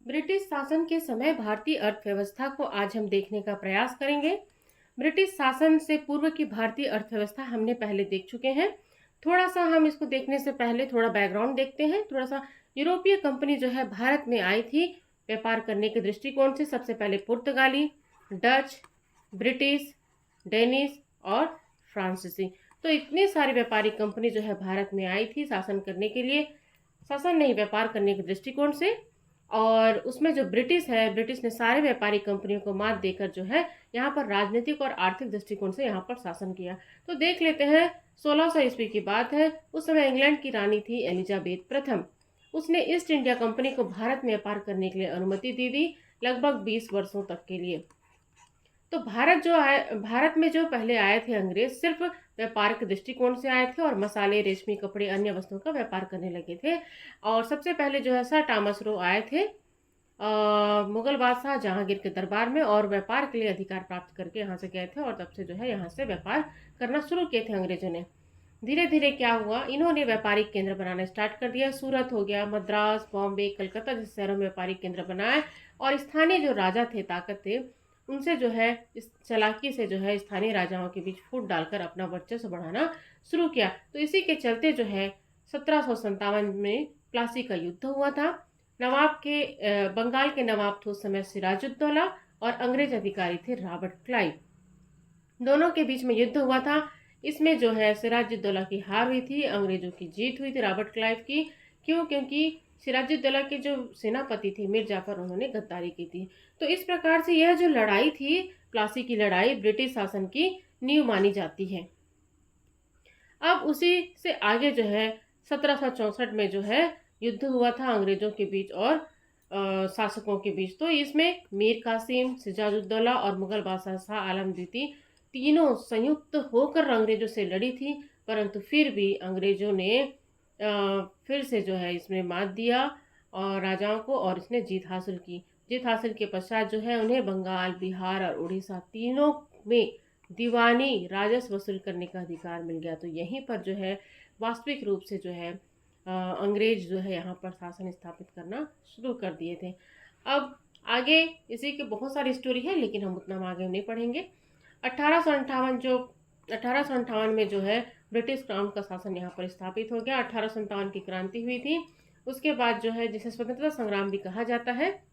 British शासन के समय भारतीय अर्थव्यवस्था को आज हम देखने का प्रयास करेंगे। ब्रिटिश शासन से पूर्व की भारतीय अर्थव्यवस्था हमने पहले देख चुके हैं। थोड़ा सा हम इसको देखने से पहले थोड़ा बैकग्राउंड देखते हैं। थोड़ा सा यूरोपीय कंपनी जो है भारत में आई थी व्यापार करने के दृष्टिकोण से। सबसे पहले पुर्तगाली, डच, ब्रिटिश, डेनिश और फ्रांसीसी। तो इतनी सारी व्यापारिक कंपनी जो है भारत में आई थी शासन करने के लिए, शासन नहीं व्यापार करने के दृष्टिकोण से। और उसमें जो ब्रिटिश है, ब्रिटिश ने सारे व्यापारिक कंपनियों को मात देकर जो है यहाँ पर राजनीतिक और आर्थिक दृष्टिकोण से यहाँ पर शासन किया। तो देख लेते हैं, 1600 ईस्वी की बात है। उस समय इंग्लैंड की रानी थी एलिजाबेथ प्रथम। उसने ईस्ट इंडिया कंपनी को भारत में व्यापार करने के लिए अनुमति दी थी, लगभग 20 वर्षों तक के लिए। तो भारत में जो पहले आए थे अंग्रेज, सिर्फ व्यापार के दृष्टिकोण से आए थे और मसाले, रेशमी कपड़े, अन्य वस्तुओं का व्यापार करने लगे थे। और सबसे पहले जो है सर टॉमस रो आए थे मुगल बादशाह जहांगीर के दरबार में, और व्यापार के लिए अधिकार प्राप्त करके यहाँ से गए थे। और तब से जो है यहाँ से व्यापार करना शुरू किए थे अंग्रेजों ने। धीरे धीरे क्या हुआ, इन्होंने व्यापारिक केंद्र बनाना स्टार्ट कर दिया। सूरत हो गया, मद्रास, बॉम्बे, कलकत्ता जैसे शहरों में व्यापारिक केंद्र बनाए। और स्थानीय जो राजा थे, ताकत थे, उनसे जो है इस चालाकी से जो है स्थानीय राजाओं के बीच फूट डालकर अपना वर्चस्व बढ़ाना शुरू किया। तो इसी के चलते जो है 1757 में प्लासी का युद्ध हुआ था। बंगाल के नवाब थे उस समय सिराजुद्दौला, और अंग्रेज अधिकारी थे रॉबर्ट क्लाइव। दोनों के बीच में युद्ध हुआ था। इसमें जो है सिराजुद्दौला की हार हुई थी, अंग्रेजों की जीत हुई थी रॉबर्ट क्लाइव की। क्यों? क्योंकि सिराजुद्दौला के जो सेनापति थे मीर जाफर, उन्होंने गद्दारी की थी। तो इस प्रकार से यह जो लड़ाई थी, प्लासी की लड़ाई, ब्रिटिश शासन की नींव मानी जाती है। अब उसी से आगे जो है 1764 में जो है युद्ध हुआ था अंग्रेजों के बीच और शासकों के बीच। तो इसमें मीर कासिम, सिराजुद्दौला और मुगल बादशाह शाह आलम द्वितीय तीनों संयुक्त होकर अंग्रेजों से लड़ी थी। परंतु फिर भी अंग्रेजों ने फिर से जो है इसमें मात दिया और राजाओं को, और इसने जीत हासिल की। जीत हासिल के पश्चात जो है उन्हें बंगाल, बिहार और उड़ीसा तीनों में दीवानी राजस्व वसूल करने का अधिकार मिल गया। तो यहीं पर जो है वास्तविक रूप से जो है अंग्रेज जो है यहाँ पर शासन स्थापित करना शुरू कर दिए थे। अब आगे इसी के बहुत सारी स्टोरी है, लेकिन हम उतना आगे नहीं पढ़ेंगे। 1858 में जो है ब्रिटिश क्राउन का शासन यहाँ पर स्थापित हो गया। 1857 की क्रांति हुई थी। उसके बाद जो है, जिसे स्वतंत्रता संग्राम भी कहा जाता है,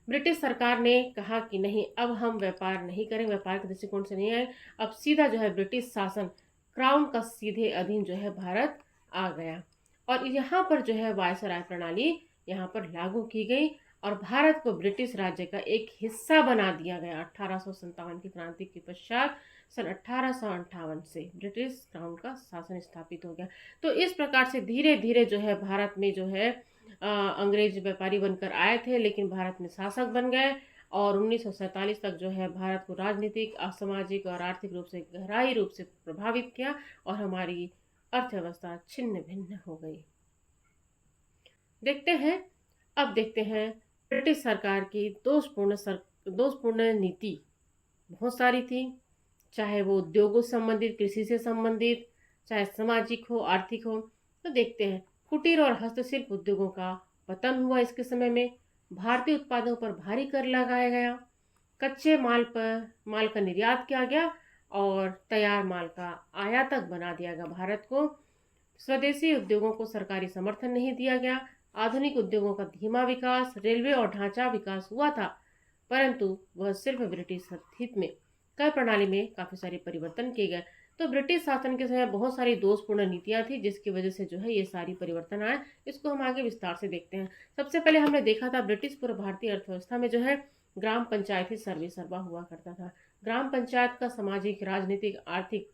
ब्रिटिश सरकार ने कहा कि नहीं, अब हम व्यापार नहीं करें, व्यापार के दृष्टिकोण से नहीं आए। अब सीधा जो है ब्रिटिश शासन, क्राउन का सीधे अधीन जो है भारत आ गया। और यहाँ पर जो है वायसराय प्रणाली यहाँ पर लागू की गई और भारत को ब्रिटिश राज्य का एक हिस्सा बना दिया गया। 1857 की क्रांति के पश्चात सन 1858 से ब्रिटिश क्राउन का शासन स्थापित हो गया। तो इस प्रकार से धीरे धीरे जो है भारत में जो है अंग्रेज व्यापारी बनकर आए थे, लेकिन भारत में शासक बन गए। और 1947 तक जो है भारत को राजनीतिक, सामाजिक और आर्थिक रूप से गहराई रूप से प्रभावित किया और हमारी अर्थव्यवस्था छिन्न भिन्न हो गई। अब देखते हैं ब्रिटिश सरकार की दोषपूर्ण नीति बहुत सारी थी, चाहे वो उद्योगों से संबंधित, कृषि से संबंधित, चाहे सामाजिक हो, आर्थिक हो। तो देखते हैं, कुटीर और हस्तशिल्प उद्योगों का पतन हुआ। इसके समय में भारतीय उत्पादों पर भारी कर लगाया गया, कच्चे माल का निर्यात किया गया और तैयार माल का आयातक बना दिया गया भारत को। स्वदेशी उद्योगों को सरकारी समर्थन नहीं दिया गया। आधुनिक उद्योगों का धीमा विकास, रेलवे और ढांचा विकास हुआ था, परंतु वह सिर्फ ब्रिटिश हित में। कर प्रणाली में काफी सारे परिवर्तन किए गए। तो ब्रिटिश शासन के समय बहुत सारी दोषपूर्ण नीतियां थी, जिसकी वजह से जो है ये सारी परिवर्तन आए। इसको हम आगे विस्तार से देखते हैं। सबसे पहले हमने देखा था ब्रिटिश पूर्व भारतीय अर्थव्यवस्था में जो है ग्राम पंचायती सर्वे सर्वा हुआ करता था। ग्राम पंचायत का सामाजिक, राजनीतिक, आर्थिक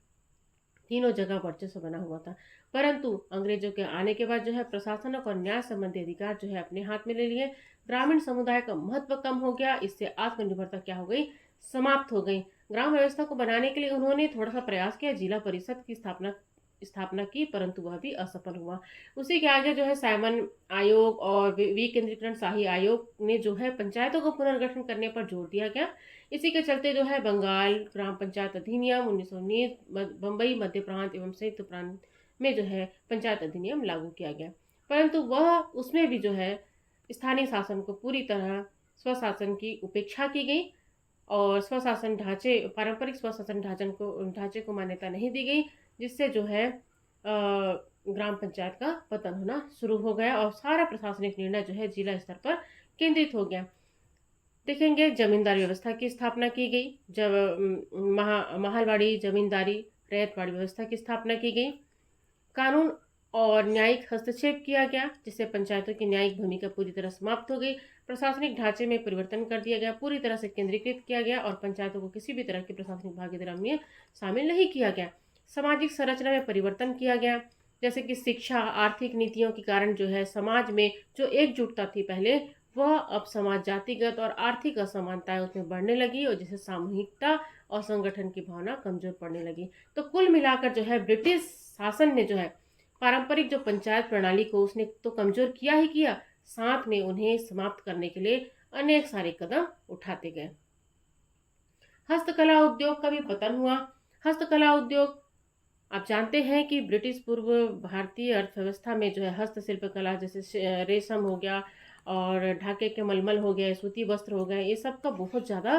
तीनों जगह वर्चस्व बना हुआ था। परंतु अंग्रेजों के आने के बाद जो है प्रशासनिक और न्याय संबंधी अधिकार जो है अपने हाथ में ले लिए। ग्रामीण समुदाय का महत्व कम हो गया। इससे आत्मनिर्भरता क्या हो गई, समाप्त हो गई। ग्राम व्यवस्था को बनाने के लिए उन्होंने थोड़ा सा प्रयास किया, जिला परिषद की स्थापना की, परंतु वह भी असफल हुआ। उसी के आगे जो है साइमन आयोग और विकेंद्रीकरण शाही आयोग ने जो है पंचायतों को पुनर्गठन करने पर जोर दिया गया। इसी के चलते जो है बंगाल ग्राम पंचायत अधिनियम 1919, बम्बई मध्य प्रांत एवं संयुक्त प्रांत में जो है पंचायत अधिनियम लागू किया गया। परंतु वह उसमें भी जो है स्थानीय शासन को पूरी तरह स्वशासन की उपेक्षा की गई और स्वशासन ढांचे पारंपरिक स्वशासन ढांचे को मान्यता नहीं दी गई, जिससे जो है ग्राम पंचायत का पतन होना शुरू हो गया और सारा प्रशासनिक निर्णय जो है जिला स्तर पर केंद्रित हो गया। देखेंगे जमींदारी व्यवस्था की स्थापना की गई, जब महालवाड़ी जमींदारी रैयतवाड़ी व्यवस्था की स्थापना की गई। कानून और न्यायिक हस्तक्षेप किया गया, जिससे पंचायतों की न्यायिक भूमिका पूरी तरह समाप्त हो गई। प्रशासनिक ढांचे में परिवर्तन कर दिया गया, पूरी तरह से केंद्रीकृत किया गया और पंचायतों को किसी भी तरह की प्रशासनिक भागीदारी में शामिल नहीं किया गया। सामाजिक संरचना में परिवर्तन किया गया, जैसे कि शिक्षा आर्थिक नीतियों के कारण जो है समाज में जो एकजुटता थी पहले, वह अब समाज जातिगत और आर्थिक असमानताएं उसमें बढ़ने लगी और जिससे सामूहिकता और संगठन की भावना कमजोर पड़ने लगी। तो कुल मिलाकर जो है ब्रिटिश शासन ने जो है पारंपरिक जो पंचायत प्रणाली को उसने तो कमजोर किया ही किया, साथ में उन्हें समाप्त करने के लिए अनेक सारे कदम उठाते गए। हस्तकला उद्योग का भी पतन हुआ। हस्तकला उद्योग, आप जानते हैं कि ब्रिटिश पूर्व भारतीय अर्थव्यवस्था में जो है हस्तशिल्प कला, जैसे रेशम हो गया और ढाके के मलमल हो गए, सूती वस्त्र हो गए, ये सब का बहुत ज़्यादा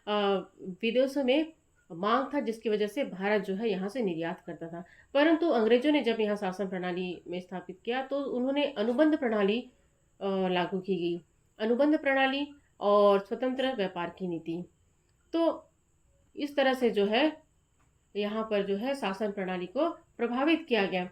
विदेशों में मांग था, जिसकी वजह से भारत जो है यहाँ से निर्यात करता था। परंतु अंग्रेजों ने जब यहाँ शासन प्रणाली में स्थापित किया तो उन्होंने अनुबंध प्रणाली लागू की गई, अनुबंध प्रणाली और स्वतंत्र व्यापार की नीति। तो इस तरह से जो है यहाँ पर जो है शासन प्रणाली को प्रभावित किया गया।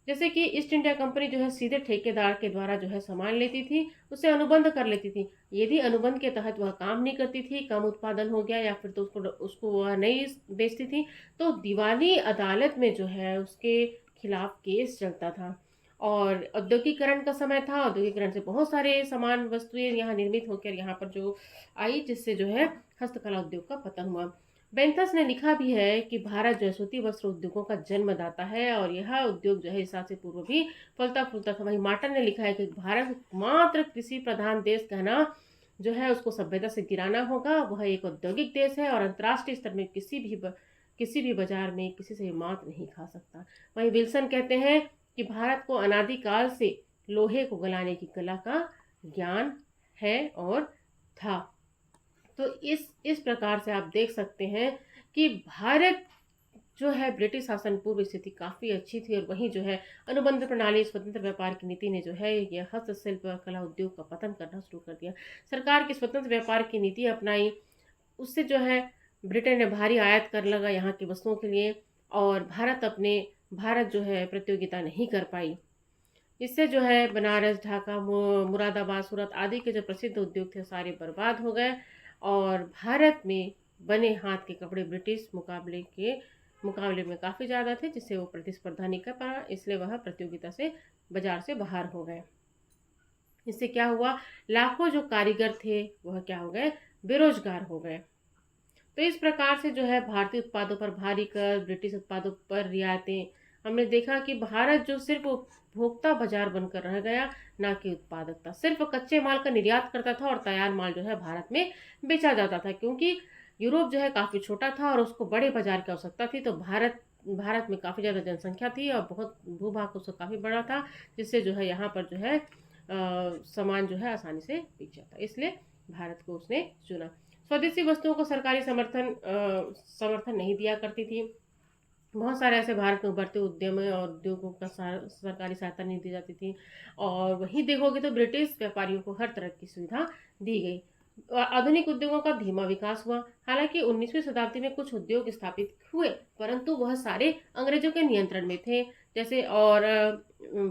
जैसे कि ईस्ट इंडिया कंपनी जो है सीधे ठेकेदार के द्वारा जो है सामान लेती थी, उससे अनुबंध कर लेती थी। यदि अनुबंध के तहत वह काम नहीं करती थी, कम उत्पादन हो गया या फिर तो उसको वह नहीं बेचती थी, तो दीवानी अदालत में जो है उसके खिलाफ केस चलता था। और औद्योगिकरण का समय था, औद्योगिकरण से बहुत सारे सामान वस्तुएं यहाँ निर्मित होकर यहाँ पर जो आई, जिससे जो है हस्तकला उद्योग का पतन हुआ। बेंथस ने लिखा भी है कि भारत जो है सूती वस्त्र उद्योगों का जन्मदाता है और यह उद्योग जो है ईसा से पूर्व भी फलता फूलता था। वहीं मार्टन ने लिखा है कि भारत मात्र कृषि प्रधान देश कहना जो है उसको सभ्यता से गिराना होगा। वह एक औद्योगिक देश है और अंतर्राष्ट्रीय स्तर में किसी भी बाजार में किसी से मात नहीं खा सकता। वहीं विल्सन कहते हैं कि भारत को अनादिकाल से लोहे को गलाने की कला का ज्ञान है और था। तो इस प्रकार से आप देख सकते हैं कि भारत जो है ब्रिटिश शासन पूर्व स्थिति काफ़ी अच्छी थी और वहीं जो है अनुबंध प्रणाली स्वतंत्र व्यापार की नीति ने जो है यह हस्तशिल्प कला उद्योग का पतन करना शुरू कर दिया। सरकार की स्वतंत्र व्यापार की नीति अपनाई, उससे जो है ब्रिटेन ने भारी आयात कर लगा यहाँ की वस्तुओं के लिए और भारत जो है प्रतियोगिता नहीं कर पाई। इससे जो है बनारस मुरादाबाद मुरादाबाद सूरत आदि के जो प्रसिद्ध उद्योग थे सारे बर्बाद हो गए और भारत में बने हाथ के कपड़े ब्रिटिश मुकाबले में काफ़ी ज़्यादा थे, जिससे वो प्रतिस्पर्धा नहीं कर पाया, इसलिए वह प्रतियोगिता से बाजार से बाहर हो गए। इससे क्या हुआ, लाखों जो कारीगर थे वह क्या हो गए, बेरोजगार हो गए। तो इस प्रकार से जो है भारतीय उत्पादों पर भारी कर, ब्रिटिश उत्पादों पर रियायतें, हमने देखा कि भारत जो सिर्फ उपभोक्ता बाजार बनकर रह गया, ना कि उत्पादक था। सिर्फ कच्चे माल का निर्यात करता था और तैयार माल जो है भारत में बेचा जाता था, क्योंकि यूरोप जो है काफ़ी छोटा था और उसको बड़े बाजार की आवश्यकता थी। तो भारत में काफ़ी ज़्यादा जनसंख्या थी और बहुत भूभाग उसका काफ़ी बड़ा था, जिससे जो है यहाँ पर जो है सामान जो है आसानी से बिक जाता, इसलिए भारत को उसने चुना। स्वदेशी वस्तुओं को सरकारी समर्थन नहीं दिया करती थी। बहुत सारे ऐसे भारत में उभरते उद्यम और उद्योगों का सरकारी सहायता नहीं दी जाती थी। और वहीं देखोगे तो ब्रिटिश व्यापारियों को हर तरह की सुविधा दी गई। आधुनिक उद्योगों का धीमा विकास हुआ। हालांकि 19वीं शताब्दी में कुछ उद्योग स्थापित हुए, परंतु वह सारे अंग्रेजों के नियंत्रण में थे। जैसे और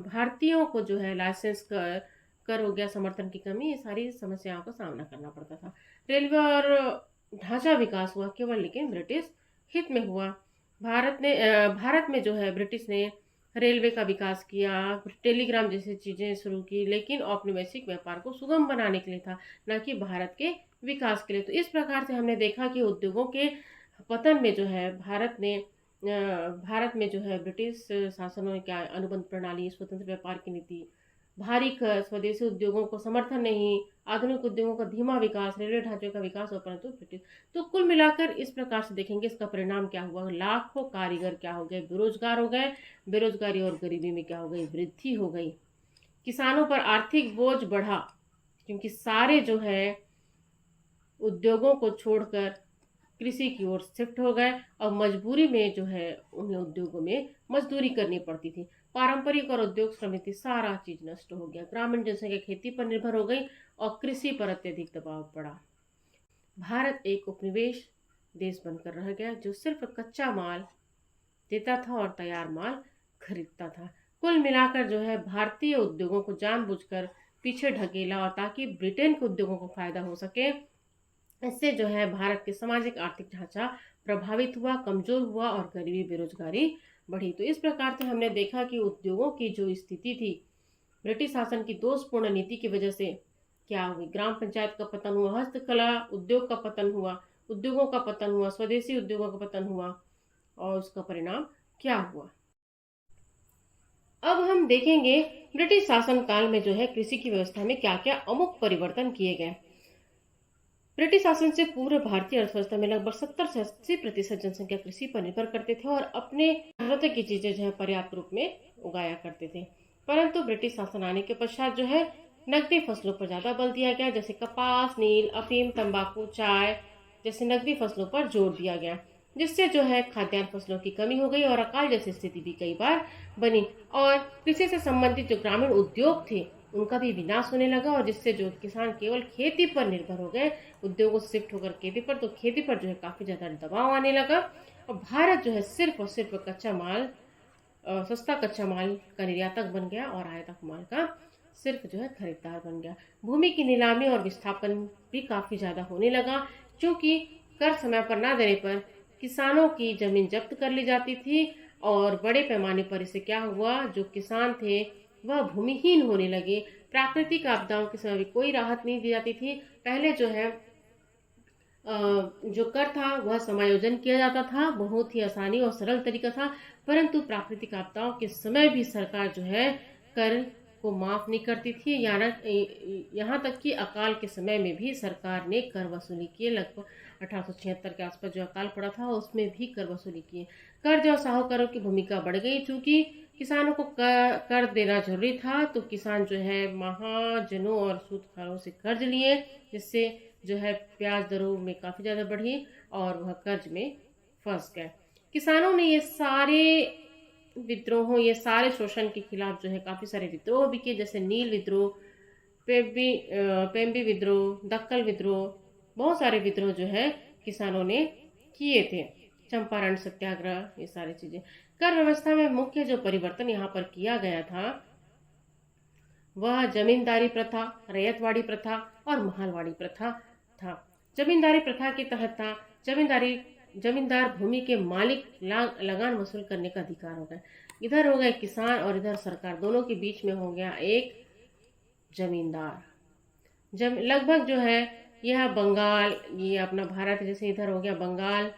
भारतीयों को जो है लाइसेंस कर हो गया, समर्थन की कमी, ये सारी समस्याओं का सामना करना पड़ता था। रेलवे और ढांचा विकास हुआ केवल, लेकिन ब्रिटिश हित में हुआ। भारत में जो है ब्रिटिश ने रेलवे का विकास किया, टेलीग्राम जैसी चीज़ें शुरू की, लेकिन औपनिवेशिक व्यापार को सुगम बनाने के लिए था, न कि भारत के विकास के लिए। तो इस प्रकार से हमने देखा कि उद्योगों के पतन में जो है भारत में जो है ब्रिटिश शासनों क्या अनुबंध प्रणाली, स्वतंत्र व्यापार की नीति, भारी कर, स्वदेशी उद्योगों को समर्थन नहीं, आधुनिक उद्योगों का धीमा विकास, रेलवे ढांचे का विकास और परंतु ब्रिटिश। तो कुल मिलाकर इस प्रकार से देखेंगे इसका परिणाम क्या हुआ, लाखों कारीगर क्या हो गए, बेरोजगार हो गए, बेरोजगारी और गरीबी में क्या हो गई, वृद्धि हो गई, किसानों पर आर्थिक बोझ बढ़ा, क्योंकि सारे जो है उद्योगों को छोड़कर कृषि की ओर शिफ्ट हो गए और मजबूरी में जो है उन्हें उद्योगों में मजदूरी करनी पड़ती थी। पारंपरिक और उद्योग समिति सारा चीज नष्ट हो गया। ग्रामीण जनसंख्या खेती पर निर्भर हो गई और कृषि पर अत्यधिक दबाव पड़ा। भारत एक उपनिवेश देश बनकर रह गया जो सिर्फ कच्चा माल देता था और तैयार माल खरीदता था। कुल मिलाकर जो है भारतीय उद्योगों को जानबूझकर पीछे ढकेला और ताकि ब्रिटेन के उद्योगों को फायदा हो सके। इससे जो है भारत के सामाजिक आर्थिक ढांचा प्रभावित हुआ, कमजोर हुआ और गरीबी बेरोजगारी बढ़ी। तो इस प्रकार से हमने देखा कि उद्योगों की जो स्थिति थी ब्रिटिश शासन की दोषपूर्ण नीति की वजह से क्या हुई। ग्राम पंचायत का पतन हुआ, हस्तकला उद्योग का पतन हुआ, उद्योगों का पतन हुआ, स्वदेशी उद्योगों का पतन हुआ और उसका परिणाम क्या हुआ। अब हम देखेंगे ब्रिटिश शासन काल में जो है कृषि की व्यवस्था में क्या क्या अमुक परिवर्तन किए गए। ब्रिटिश शासन से पूर्व भारतीय अर्थव्यवस्था में लगभग 70 से 80% जनसंख्या कृषि पर निर्भर करते थे और अपने जरूरत की चीजें जो है पर्याप्त रूप में उगाया करते थे। परंतु ब्रिटिश शासन आने के पश्चात जो है नकदी फसलों पर ज्यादा बल दिया गया, जैसे कपास, नील, अफीम, तंबाकू, चाय जैसे नकदी फसलों पर जोर दिया गया, जिससे जो है खाद्यान्न फसलों की कमी हो गई और अकाल जैसी स्थिति भी कई बार बनी और कृषि से संबंधित जो ग्रामीण उद्योग थे उनका भी विनाश होने लगा और जिससे जो किसान केवल खेती पर निर्भर हो गए, उद्योगों से शिफ्ट होकर खेती पर, तो खेती पर जो है काफी ज्यादा दबाव आने लगा और भारत जो है सिर्फ और सिर्फ सस्ता कच्चा माल का निर्यातक बन गया और आयातक माल का सिर्फ जो है खरीदार बन गया। भूमि की नीलामी और विस्थापन भी काफी ज्यादा होने लगा, क्योंकि कर समय पर न देने पर किसानों की जमीन जब्त कर ली जाती थी और बड़े पैमाने पर इससे क्या हुआ, जो किसान थे वह भूमिहीन होने लगे। प्राकृतिक आपदाओं के समय भी कोई राहत नहीं दी जाती थी। पहले जो है जो कर था वह समायोजन किया जाता था, बहुत ही आसानी और सरल तरीका था, परंतु प्राकृतिक आपदाओं के समय भी सरकार जो है कर को माफ नहीं करती थी। यहाँ तक कि अकाल के समय में भी सरकार ने कर वसूली किए। लगभग 1876 के आसपास जो अकाल पड़ा था उसमें भी कर वसूली किए। कर्ज और साहूकारों की भूमिका बढ़ गई, चूंकि किसानों को कर देना जरूरी था, तो किसान जो है महाजनों और सूदखोरों से कर्ज लिए, जिससे जो है ब्याज दरों में काफी ज्यादा बढ़ी और वह कर्ज में फंस गए। किसानों ने ये सारे विद्रोहों, ये सारे शोषण के खिलाफ जो है काफी सारे विद्रोह भी किए, जैसे नील विद्रोह, पेम्बी विद्रोह, दक्कल विद्रोह, बहुत सारे विद्रोह जो है किसानों ने किए थे, चंपारण सत्याग्रह, ये सारी चीजें। कर व्यवस्था में मुख्य जो परिवर्तन यहाँ पर किया गया था वह जमींदारी प्रथा, रैयतवाड़ी प्रथा और महालवाड़ी प्रथा था। जमींदारी प्रथा के तहत था जमींदार भूमि के मालिक लगान वसूल करने का अधिकार हो गया। इधर हो गए किसान और इधर सरकार, दोनों के बीच में हो गया एक जमींदार। लगभग जो है यह बंगाल, ये अपना भारत जैसे इधर हो गया बंगाल,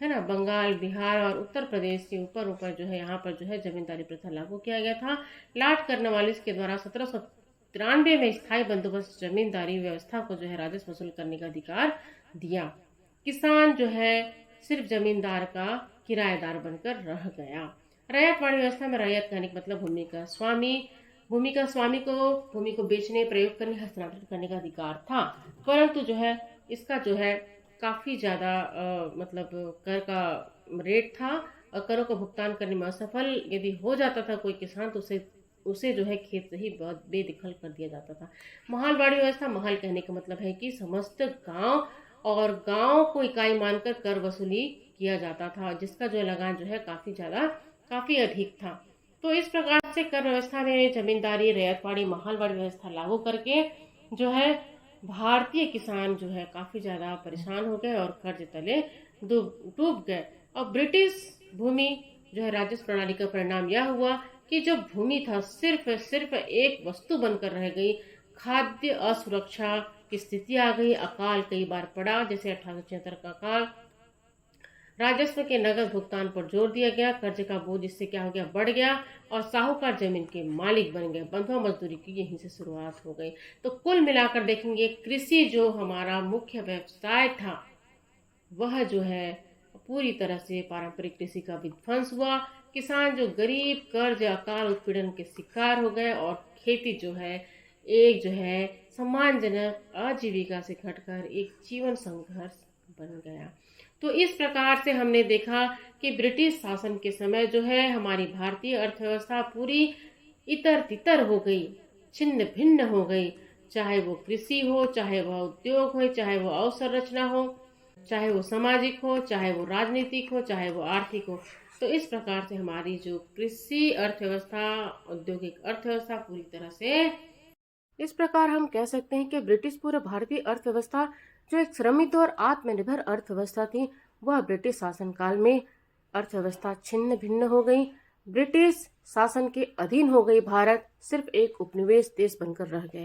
है ना, बंगाल, बिहार और उत्तर प्रदेश के ऊपर जो है यहाँ पर जो है जमींदारी प्रथा लागू किया गया था। लॉर्ड कॉर्नवालिस के द्वारा 1793 में स्थायी बंदोबस्त जमींदारी व्यवस्था को जो है राजस्व वसूल करने का अधिकार दिया। किसान जो है सिर्फ जमींदार का किराएदार बनकर रह गया। रैयतवाड़ी व्यवस्था में रैयत कहने का मतलब भूमि का स्वामी को भूमि को बेचने, प्रयोग करने, हस्तांतरित करने का अधिकार था, परंतु जो है इसका जो है काफी ज्यादा मतलब कर का रेट था और करों का भुगतान करने में असफल यदि हो जाता था कोई किसान, तो उसे जो है खेत से ही बहुत बेदखल कर दिया जाता था। महालवाड़ी व्यवस्था, महल कहने का मतलब है कि समस्त गांव और गांव को इकाई मानकर कर वसूली किया जाता था, जिसका जो लगान जो है काफी अधिक था। तो इस प्रकार से कर व्यवस्था में जमींदारी, रैयतवाड़ी, महलवाड़ी व्यवस्था लागू करके जो है भारतीय किसान जो है काफी ज्यादा परेशान हो गए और कर्ज तले डूब गए। और ब्रिटिश भूमि जो है राजस्व प्रणाली का परिणाम यह हुआ कि जो भूमि था सिर्फ एक वस्तु बनकर रह गई। खाद्य असुरक्षा की स्थिति आ गई, अकाल कई बार पड़ा, जैसे 1876 का अकाल। राजस्व के नगद भुगतान पर जोर दिया गया, कर्ज का बोझ इससे क्या हो गया, बढ़ गया और साहूकार जमीन के मालिक बन गए। बंधुआ मजदूरी की यहीं से शुरुआत हो गई। तो कुल मिलाकर देखेंगे कृषि जो हमारा मुख्य व्यवसाय था वह जो है पूरी तरह से पारंपरिक कृषि का विध्वंस हुआ। किसान जो गरीब, कर्ज, अकाल, उत्पीड़न के शिकार हो गए और खेती जो है एक जो है सम्मानजनक आजीविका से घटकर एक जीवन संघर्ष बन गया। तो इस प्रकार से हमने देखा कि ब्रिटिश शासन के समय जो है हमारी भारतीय अर्थव्यवस्था पूरी इतर तितर हो गई, छिन्न भिन्न हो गई। चाहे वो कृषि हो, चाहे वह उद्योग हो, चाहे वो अवसंरचना हो, चाहे वो सामाजिक हो, चाहे वो राजनीतिक हो, चाहे वो आर्थिक हो। तो इस प्रकार से हमारी जो कृषि अर्थव्यवस्था, औद्योगिक अर्थव्यवस्था पूरी तरह से, इस प्रकार हम कह सकते हैं कि ब्रिटिश पूर्व भारतीय अर्थव्यवस्था जो एक श्रमिक और आत्मनिर्भर अर्थव्यवस्था थी, वह ब्रिटिश शासनकाल में अर्थव्यवस्था छिन्न भिन्न हो गई। ब्रिटिश शासन के अधीन हो गई भारत, सिर्फ एक उपनिवेश देश बनकर रह गया।